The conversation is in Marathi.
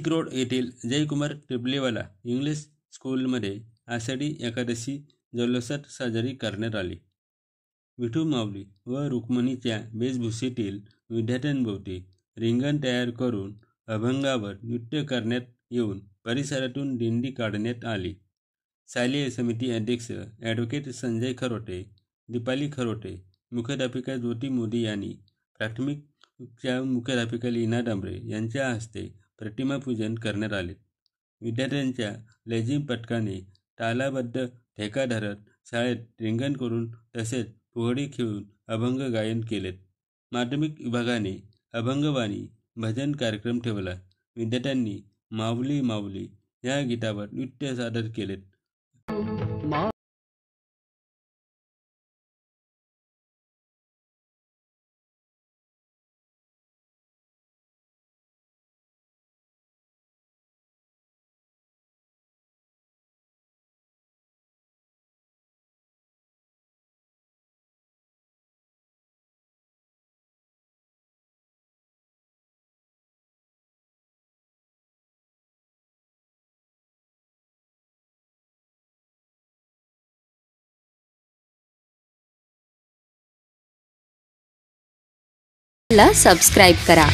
नाशिक रोड येथील जयकुमार टिपलेवाला इंग्लिश स्कूलमध्ये आषाढी एकादशी जल्लोषात साजरी करण्यात आली। विठू माऊली व रुक्मिणीच्या वेशभूषेतील विद्यार्थ्यांभोवती रिंगण तयार करून अभंगावर नृत्य करण्यात येऊन परिसरातून दिंडी काढण्यात आली। शालेय समिती अध्यक्ष ॲडव्होकेट संजय खरोटे, दीपाली खरोटे, मुख्याध्यापिका ज्योती मोदी यांनी प्राथमिकच्या मुख्याध्यापिका लीना डांबरे यांच्या हस्ते प्रतिमापूजन करण्यात आले। विद्यार्थ्यांच्या लेझिम पथकाने तालाबद्ध ठेका धरत शाळेत रिंगण करून तसेच पोहडी खेळून अभंग गायन केलेत। माध्यमिक विभागाने अभंगवाणी भजन कार्यक्रम ठेवला। विद्यार्थ्यांनी माऊली माऊली या गीतावर नृत्य सादर केलेत। सबस्क्राइब करा।